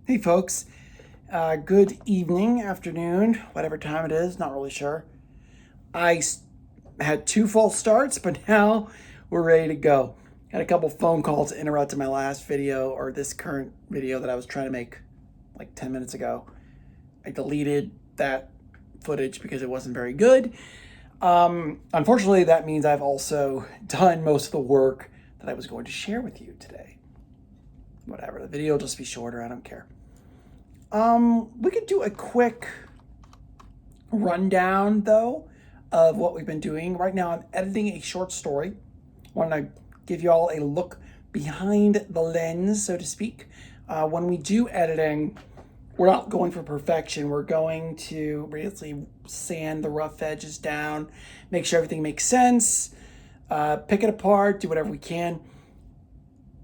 Hey folks, good evening, afternoon, whatever time it is, not really sure. I had two false starts, but now we're ready to go. Had a couple phone calls interrupted my last video or this current video that I was trying to make like 10 minutes ago. I deleted that footage because it wasn't very good. Unfortunately, that means I've also done most of the work that I was going to share with you today. Whatever, the video will just be shorter, I don't care. We could do a quick rundown though of what we've been doing. Right now I'm editing a short story. I want to give you all a look behind the lens, so to speak. When we do editing, we're not going for perfection. We're going to basically sand the rough edges down, make sure everything makes sense, pick it apart, do whatever we can.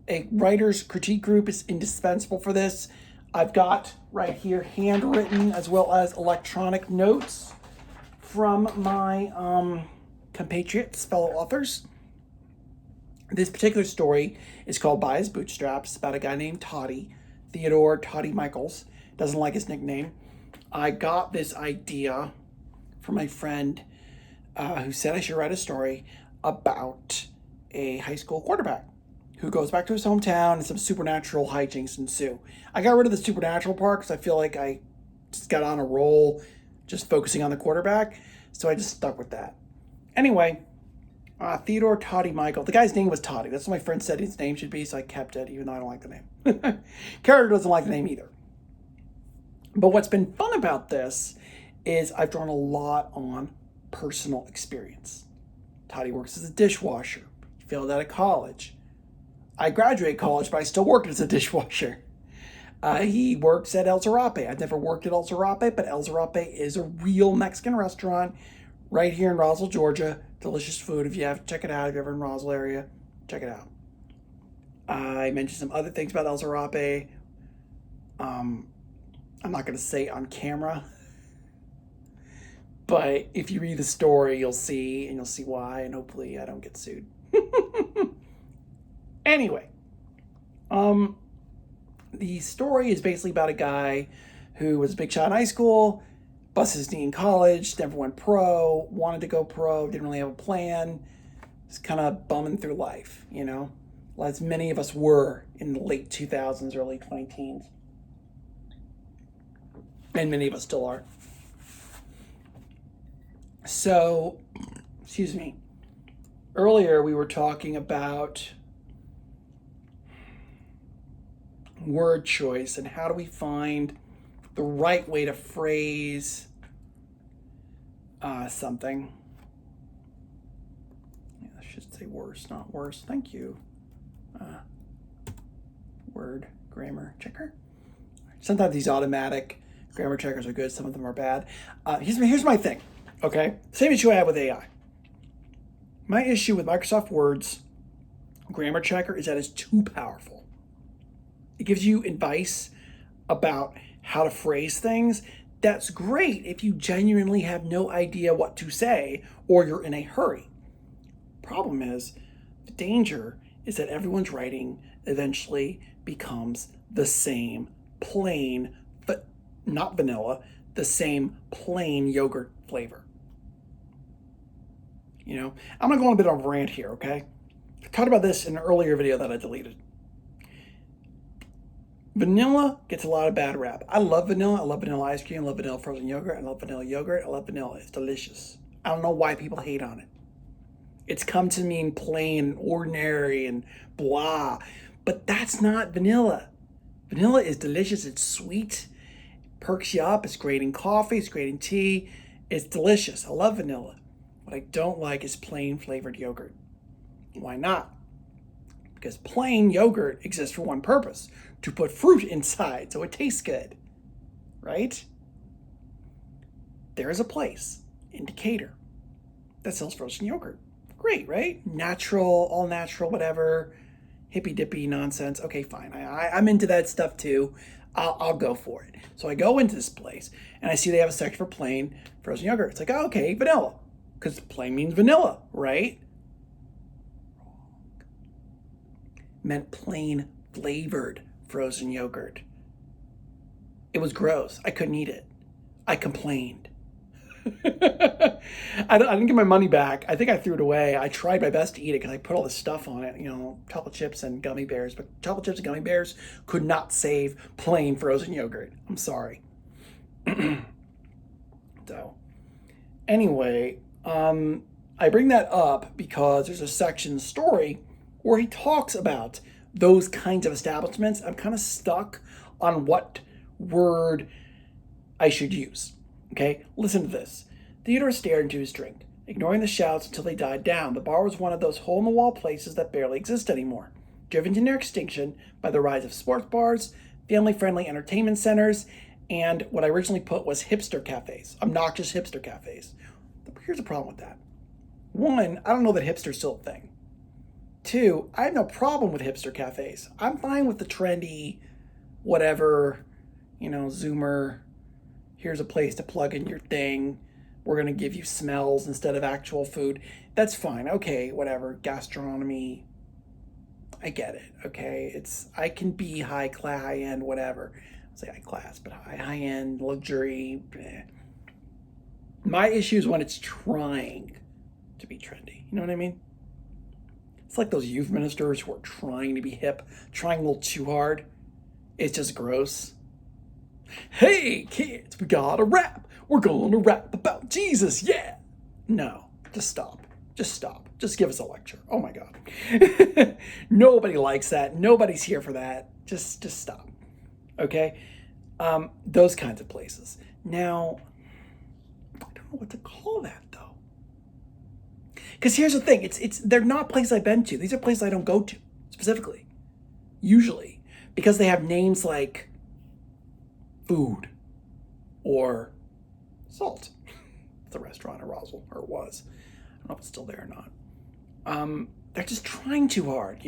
A writer's critique group is indispensable for this. I've got right here handwritten as well as electronic notes from my compatriots, fellow authors. This particular story is called By His Bootstraps, about a guy named Toddy, Theodore Toddy Michaels. Doesn't like his nickname. I got this idea from my friend who said I should write a story about a high school quarterback who goes back to his hometown and some supernatural hijinks ensue. I got rid of the supernatural part because I feel like I just got on a roll just focusing on the quarterback, so I just stuck with that. Anyway, Theodore Toddy Michael. The guy's name was Toddy. That's what my friend said his name should be, so I kept it, even though I don't like the name. Character doesn't like the name either. But what's been fun about this is I've drawn a lot on personal experience. Toddy works as a dishwasher. He failed out of college. I graduated college, but I still work as a dishwasher. He works at El Zarape. I've never worked at El Zarape, but El Zarape is a real Mexican restaurant right here in Roswell, Georgia. Delicious food. If you have, check it out. If you're ever in Roswell area, check it out. I mentioned some other things about El Zarape. I'm not going to say on camera, but if you read the story, you'll see, and you'll see why, and hopefully I don't get sued. Anyway, the story is basically about a guy who was a big shot in high school, busted his knee in college, never went pro, wanted to go pro, didn't really have a plan, was kind of bumming through life, you know, as many of us were in the late 2000s, early 20-teens. And many of us still are. So, excuse me, earlier we were talking about word choice and how do we find the right way to phrase something. Yeah, I should say worse, not worse. Thank you. Word grammar checker. Sometimes these automatic grammar checkers are good. Some of them are bad. Here's my thing. Okay, same issue I have with AI. My issue with Microsoft Word's grammar checker is that it's too powerful. It gives you advice about how to phrase things. That's great if you genuinely have no idea what to say or you're in a hurry. Problem is, the danger is that everyone's writing eventually becomes the same plain, but not vanilla, the same plain yogurt flavor. You know, I'm gonna go on a bit of a rant here, okay? I talked about this in an earlier video that I deleted. Vanilla gets a lot of bad rap. I love vanilla. I love vanilla ice cream. I love vanilla frozen yogurt. I love vanilla yogurt. I love vanilla. It's delicious. I don't know why people hate on it. It's come to mean plain and ordinary and blah. But that's not vanilla. Vanilla is delicious. It's sweet. It perks you up. It's great in coffee. It's great in tea. It's delicious. I love vanilla. What I don't like is plain flavored yogurt. Why not? Because plain yogurt exists for one purpose, to put fruit inside so it tastes good, right? There is a place in Decatur that sells frozen yogurt. Great, right? Natural, all natural, whatever, hippy dippy nonsense. Okay, fine. I'm into that stuff too. I'll go for it. So I go into this place and I see they have a section for plain frozen yogurt. It's like, oh, okay, vanilla, because plain means vanilla, right? Meant plain flavored frozen yogurt. It was gross. I couldn't eat it. I complained. I didn't get my money back. I think I threw it away. I tried my best to eat it because I put all this stuff on it, chocolate chips and gummy bears. But chocolate chips and gummy bears could not save plain frozen yogurt. I'm sorry. So, anyway, I bring that up because there's a section in the story where he talks about those kinds of establishments. I'm kind of stuck on what word I should use. Okay, listen to this. Theodore stared into his drink, ignoring the shouts until they died down. The bar was one of those hole-in-the-wall places that barely exist anymore, driven to near extinction by the rise of sports bars, family-friendly entertainment centers, and what I originally put was hipster cafes, obnoxious hipster cafes. But here's the problem with that. One, I don't know that hipster's still a thing. Two, I have no problem with hipster cafes. I'm fine with the trendy, whatever, Zoomer, here's a place to plug in your thing. We're going to give you smells instead of actual food. That's fine. Okay, whatever. Gastronomy. I get it. Okay. I can be high class, high end, whatever. I'll say high class, but high end, luxury. My issue is when it's trying to be trendy. You know what I mean? It's like those youth ministers who are trying to be hip, trying a little too hard. It's just gross. Hey kids, we got a rap. We're gonna rap about Jesus, yeah. No, just stop. Just stop. Just give us a lecture. Oh my God. Nobody likes that. Nobody's here for that. Just stop. Okay? Those kinds of places. Now, I don't know what to call that though. Because here's the thing, they're not places I've been to. These are places I don't go to specifically. Usually. Because they have names like Food or Salt. It's a restaurant in Roswell, or it was. I don't know if it's still there or not. They're just trying too hard,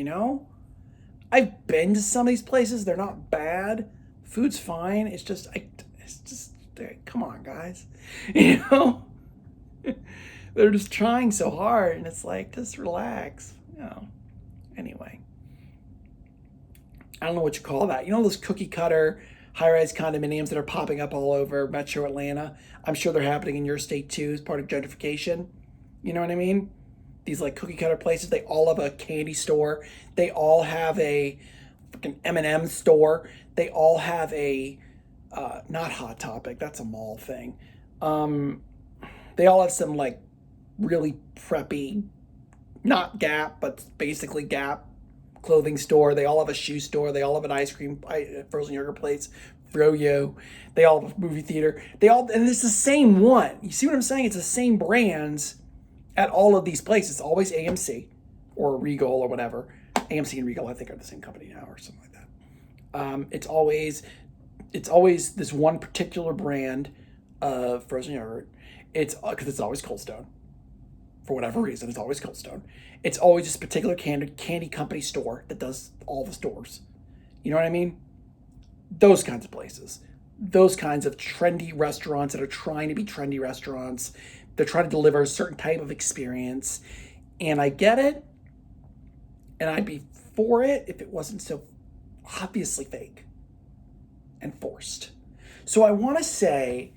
I've been to some of these places. They're not bad. Food's fine. It's just, come on, guys. They're just trying so hard, and it's like, just relax. Anyway. I don't know what you call that. Those cookie cutter high-rise condominiums that are popping up all over Metro Atlanta. I'm sure they're happening in your state too as part of gentrification. You know what I mean? These like cookie cutter places, they all have a candy store. They all have a fucking M&M store. They all have a, not Hot Topic, that's a mall thing. They all have some like really preppy, not Gap, but basically Gap clothing store. They all have a shoe store. They all have an ice cream, frozen yogurt place, Froyo. They all have a movie theater. And it's the same one. You see what I'm saying? It's the same brands at all of these places. It's always AMC or Regal or whatever. AMC and Regal, I think, are the same company now or something like that. It's always this one particular brand of frozen yogurt. It's because it's always Cold Stone. For whatever reason, it's always Cold Stone. It's always this particular candy company store that does all the stores. You know what I mean? Those kinds of places. Those kinds of trendy restaurants that are trying to be trendy restaurants. They're trying to deliver a certain type of experience. And I get it. And I'd be for it if it wasn't so obviously fake and forced. So I want to say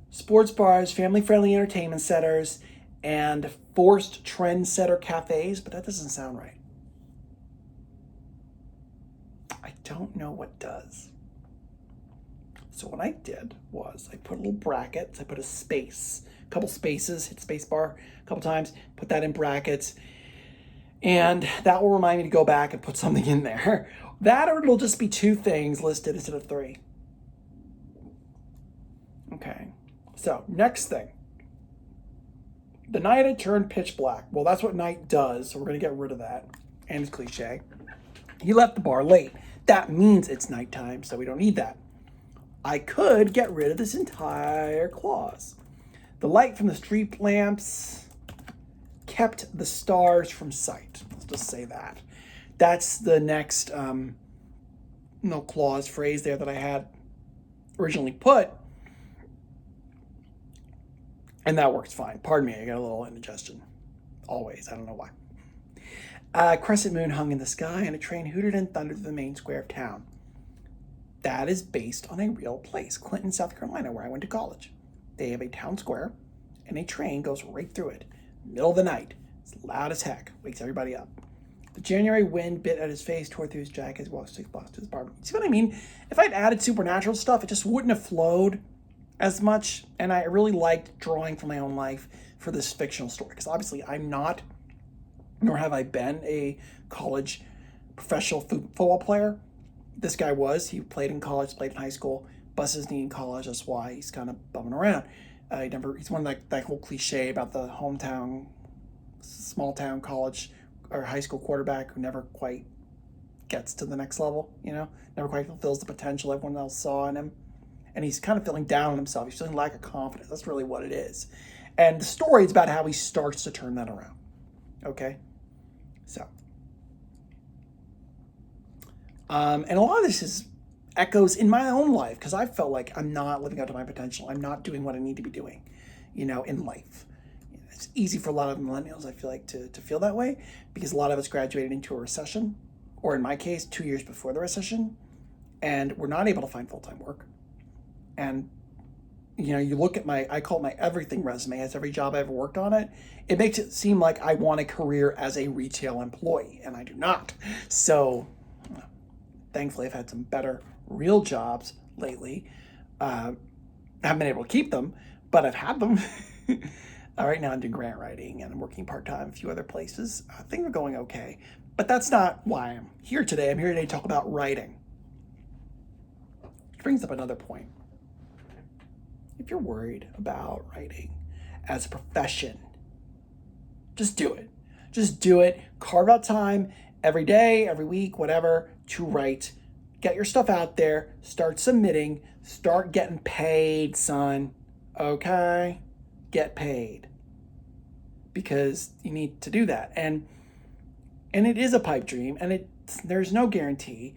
sports bars, family-friendly entertainment centers, and forced trendsetter cafes, but that doesn't sound right. I don't know what does. So what I did was I put little brackets, I put a space, a couple spaces, hit space bar a couple times, put that in brackets, and that will remind me to go back and put something in there. That or it'll just be two things listed instead of three. Okay, so next thing. The night had turned pitch black. Well, that's what night does, so we're going to get rid of that. And it's cliche. He left the bar late. That means it's nighttime, so we don't need that. I could get rid of this entire clause. The light from the street lamps kept the stars from sight. Let's just say that. That's the next clause phrase there that I had originally put. And that works fine. Pardon me, I got a little indigestion. Always, I don't know why. A crescent moon hung in the sky, and a train hooted and thundered through the main square of town. That is based on a real place, Clinton, South Carolina, where I went to college. They have a town square, and a train goes right through it. Middle of the night. It's loud as heck. Wakes everybody up. The January wind bit at his face, tore through his jacket as he walked 6 blocks to his apartment. See what I mean? If I'd added supernatural stuff, it just wouldn't have flowed as much. And I really liked drawing from my own life for this fictional story. Because obviously I'm not, nor have I been, a college professional football player. This guy was. He played in college, played in high school, busted his knee in college. That's why he's kind of bumming around. He's one of that whole cliche about the hometown, small town college or high school quarterback who never quite gets to the next level, never quite fulfills the potential everyone else saw in him. And he's kind of feeling down on himself. He's feeling lack of confidence. That's really what it is. And the story is about how he starts to turn that around. Okay? So. And a lot of this is echoes in my own life because I felt like I'm not living up to my potential. I'm not doing what I need to be doing, in life. It's easy for a lot of millennials, I feel like, to feel that way because a lot of us graduated into a recession, or in my case, 2 years before the recession, and we're not able to find full-time work. And, you look at I call it my everything resume, as every job I ever worked on it. It makes it seem like I want a career as a retail employee, and I do not. So, thankfully, I've had some better real jobs lately. I haven't been able to keep them, but I've had them. Right now I'm doing grant writing and I'm working part-time a few other places. Things are going okay, but that's not why I'm here today. I'm here today to talk about writing. Which brings up another point. If you're worried about writing as a profession, just do it. Just do it. Carve out time every day, every week, whatever, to write. Get your stuff out there. Start submitting. Start getting paid, son. Okay? Get paid. Because you need to do that. And it is a pipe dream, and there's no guarantee.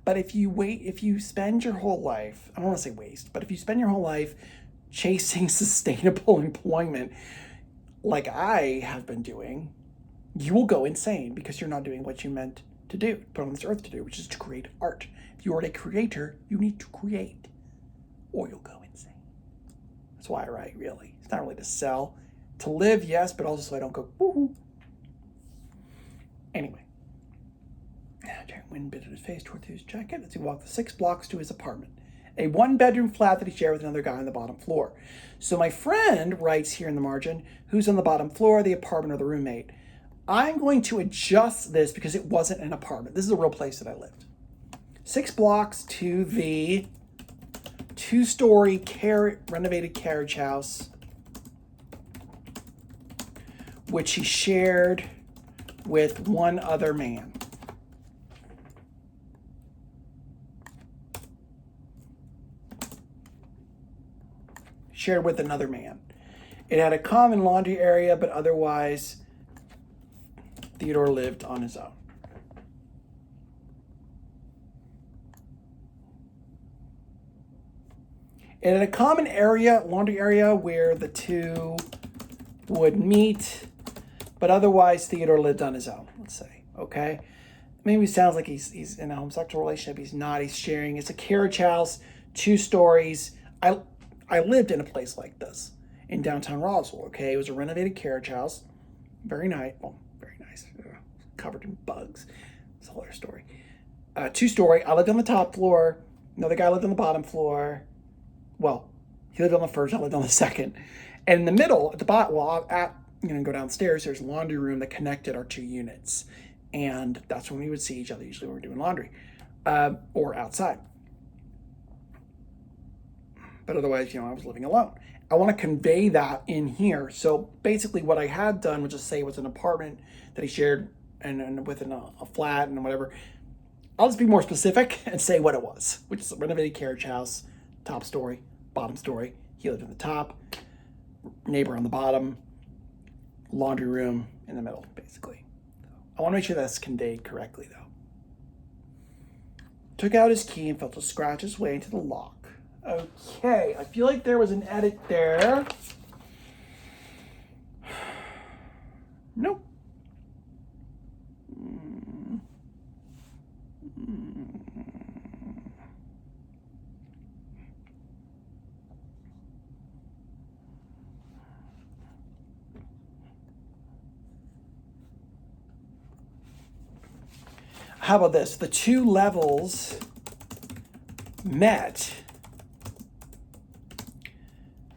But if you spend your whole life, I don't want to say waste, but if you spend your whole life chasing sustainable employment like I have been doing, you will go insane because you're not doing what you meant to do, put on this earth to do, which is to create art. If you are a creator, you need to create, or you'll go insane. That's why I write, really. It's not really to sell. To live, yes, but also so I don't go, woohoo. Anyway. Wind bit at his face, tore through his jacket as he walked the 6 blocks to his apartment. A 1-bedroom flat that he shared with another guy on the bottom floor. So my friend writes here in the margin, who's on the bottom floor, the apartment or the roommate. I'm going to adjust this because it wasn't an apartment. This is a real place that I lived. 6 blocks to the 2-story renovated carriage house, which he shared with one other man. Shared with another man. It had a common laundry area, but otherwise, Theodore lived on his own. It had a common laundry area, where the two would meet, but otherwise Theodore lived on his own, let's say, okay? Maybe it sounds like he's in a homosexual relationship. He's not. He's sharing. It's a carriage house, 2 stories. I lived in a place like this in downtown Roswell, okay? It was a renovated carriage house. Very nice. Well, very nice. Covered in bugs. It's a whole other story. 2-story. I lived on the top floor. Another guy lived on the bottom floor. Well, he lived on the first. I lived on the second. And in the middle, at the bottom, go downstairs, there's a laundry room that connected our 2 units. And that's when we would see each other, usually when we were doing laundry. Or outside. But otherwise, I was living alone. I want to convey that in here. So basically what I had done was just say it was an apartment that he shared and within a flat and whatever. I'll just be more specific and say what it was, which is a renovated carriage house, top story, bottom story. He lived in the top, neighbor on the bottom, laundry room in the middle, basically. I want to make sure that's conveyed correctly, though. Took out his key and felt to scratch his way into the lock. Okay, I feel like there was an edit there. Nope. how about this? The two levels met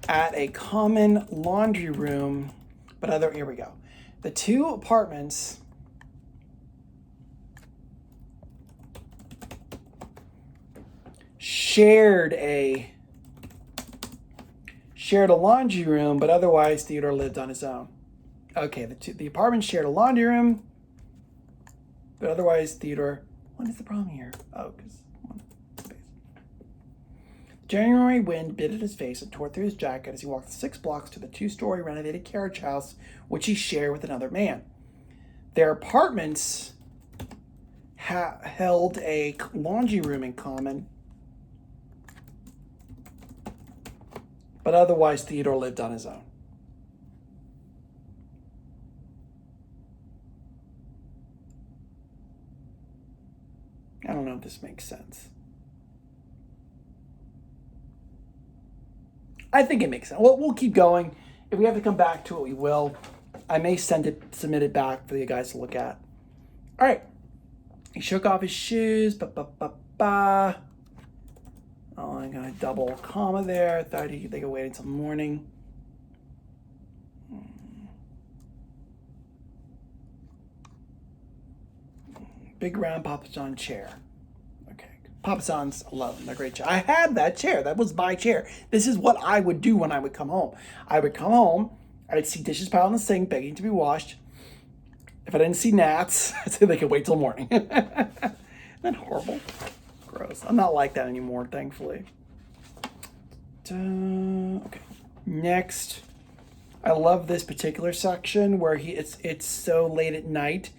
at a common laundry room, but here we go. The two apartments shared a laundry room, but otherwise Theodore lived on his own. Okay, the apartment shared a laundry room, but otherwise Theodore. What is the problem here? Oh, because space. January wind bit at his face and tore through his jacket as he walked 6 blocks to the 2-story renovated carriage house, which he shared with another man. Their apartments held a laundry room in common, but otherwise Theodore lived on his own. I don't know if this makes sense. I think it makes sense. Well, we'll keep going. If we have to come back to it, we will. I may submit it back for you guys to look at. All right. He shook off his shoes. Oh, I'm going to double comma there. Thought they could wait until morning. Big round Papa John chair. Okay. Papa John's, I love them. They're a great chair. I had that chair. That was my chair. This is what I would do when I would come home. I would come home. I'd see dishes piled in the sink, begging to be washed. If I didn't see gnats, I'd say they could wait till morning. Isn't that horrible? Gross. I'm not like that anymore, thankfully. Okay. Next. I love this particular section where it's so late at night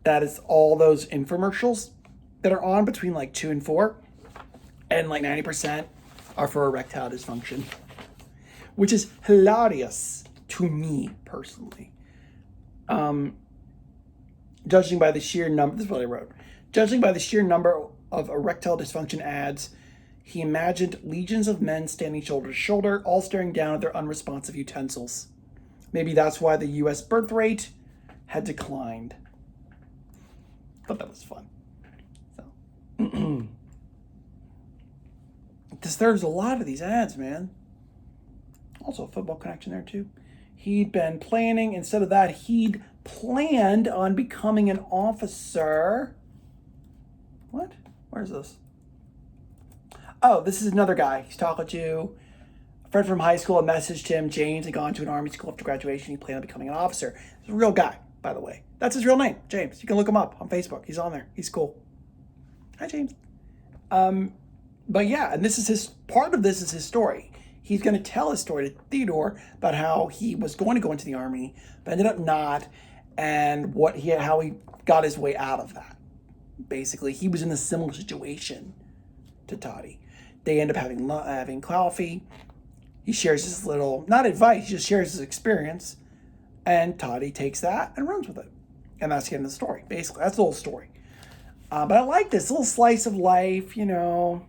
that it's all those infomercials that are on between like 2 and 4. And like 90% are for erectile dysfunction. Which is hilarious to me personally. Judging by the sheer number, this is what I wrote. Judging by the sheer number of erectile dysfunction ads, he imagined legions of men standing shoulder to shoulder, all staring down at their unresponsive utensils. Maybe that's why the U.S. birth rate had declined. Thought that was fun. So, there's a lot of these ads, man. Also a football connection there too. He'd been planning. Instead of that, he'd planned on becoming an officer. What? Where's this? Oh, this is another guy he's talking to. A friend from high school had messaged him. James had gone to an army school after graduation. He planned on becoming an officer. He's a real guy, by the way. That's his real name, James. You can look him up on Facebook. He's on there. He's cool. Hi, James. But yeah, and this is part of this is his story. He's going to tell his story to Theodore about how he was going to go into the army, but ended up not, and how he got his way out of that. Basically, he was in a similar situation to Toddy. They end up having coffee. He shares his little, not advice, he just shares his experience, and Toddy takes that and runs with it. And that's the end of the story. Basically, that's the whole story. But I like this little slice of life, you know.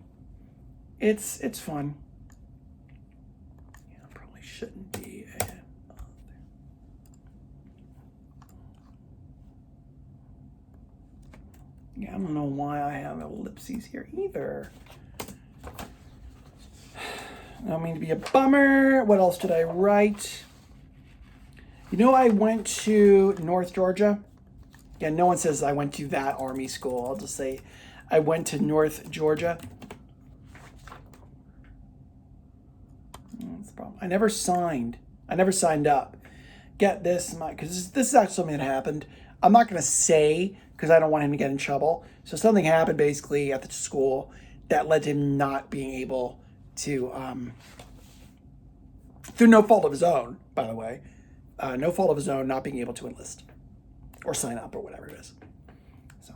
It's fun. Shouldn't be yeah, I don't know why I have ellipses here either. I don't mean to be a bummer. What else did I write? You know, I went to North Georgia. Yeah, no one says I went to that army school. I'll just say I went to North Georgia. That's the problem. I never signed up. Get this, because this is actually something that happened. I'm not going to say because I don't want him to get in trouble. So something happened basically at the school that led to him not being able to, through no fault of his own, by the way, no fault of his own, not being able to enlist or sign up or whatever it is. So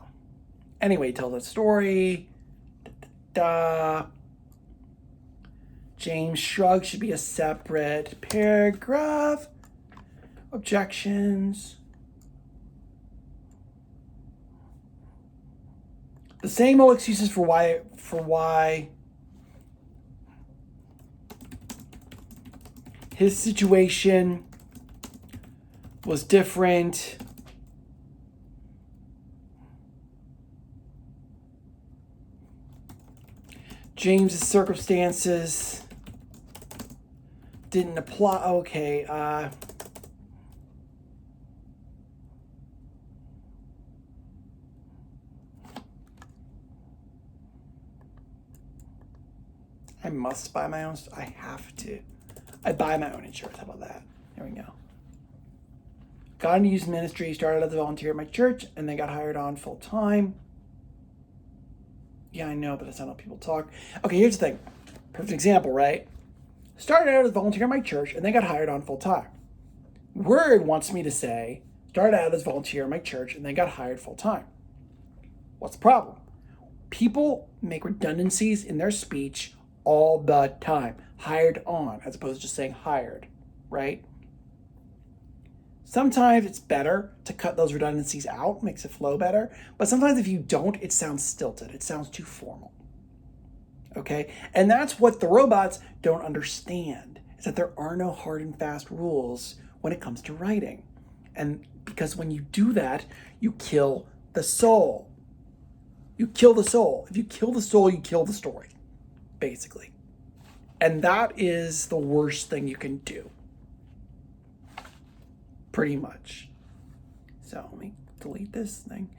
anyway, tell the story. James shrugged should be a separate paragraph. Objections. The same old excuses for why his situation was different. James's circumstances didn't apply. Okay. I must buy my own. I have to. I buy my own insurance. How about that? There we go. Got into youth ministry, started as a volunteer at my church, and then got hired on full time. Yeah, I know, but that's not how people talk. Okay, here's the thing. Perfect example, right? Started out as a volunteer at my church, and then got hired on full time. Word wants me to say, started out as a volunteer at my church, and then got hired full time. What's the problem? People make redundancies in their speech all the time. Hired on, as opposed to just saying hired, right? Sometimes it's better to cut those redundancies out, makes it flow better. But sometimes if you don't, it sounds stilted. It sounds too formal. Okay? And that's what the robots don't understand, is that there are no hard and fast rules when it comes to writing. And because when you do that, you kill the soul. You kill the soul. If you kill the soul, you kill the story, basically. And that is the worst thing you can do. Pretty much. So let me delete this thing.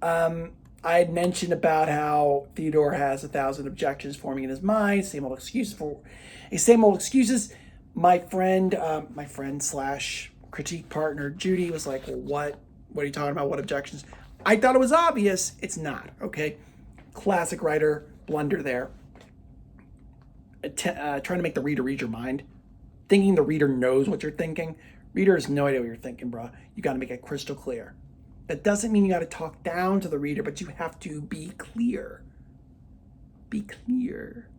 I had mentioned about how Theodore has 1,000 objections forming in his mind, same old excuses. My friend slash critique partner Judy was like, "Well, what are you talking about? What objections?" I thought it was obvious. It's not. Okay, classic writer blunder there. Trying to make the reader read your mind, thinking the reader knows what you're thinking. Reader has no idea what you're thinking, bro. You got to make it crystal clear. That doesn't mean you got to talk down to the reader, but you have to be clear. Be clear.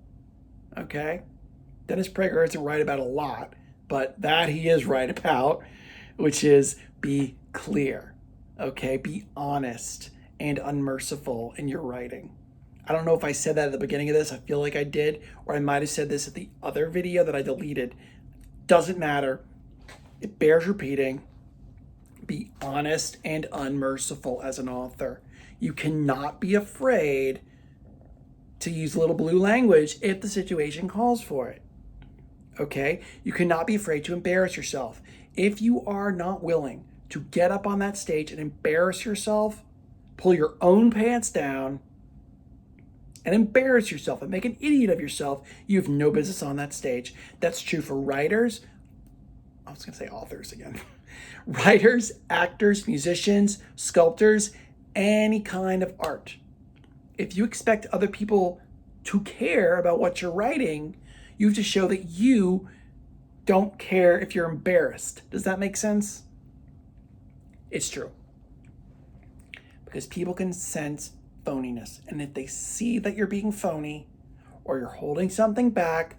Okay? Dennis Prager isn't right about a lot, but that he is right about, which is be clear. Okay? Be honest and unmerciful in your writing. I don't know if I said that at the beginning of this. I feel like I did, or I might have said this at the other video that I deleted. Doesn't matter. It bears repeating. Be honest and unmerciful as an author. You cannot be afraid to use little blue language if the situation calls for it. Okay? You cannot be afraid to embarrass yourself. If you are not willing to get up on that stage and embarrass yourself, pull your own pants down and embarrass yourself and make an idiot of yourself, you have no business on that stage. That's true for writers. I was going to say authors again. Writers, actors, musicians, sculptors, any kind of art. If you expect other people to care about what you're writing, you have to show that you don't care if you're embarrassed. Does that make sense? It's true. Because people can sense phoniness. And if they see that you're being phony or you're holding something back,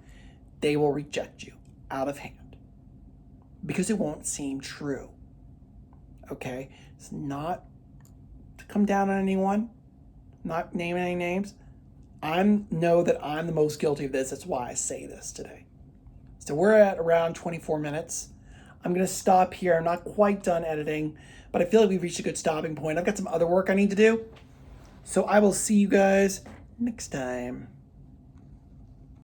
they will reject you out of hand. Because it won't seem true. Okay? It's not to come down on anyone, not naming any names. I know that I'm the most guilty of this. That's why I say this today. So we're at around 24 minutes. I'm going to stop here. I'm not quite done editing, but I feel like we've reached a good stopping point. I've got some other work I need to do. So I will see you guys next time.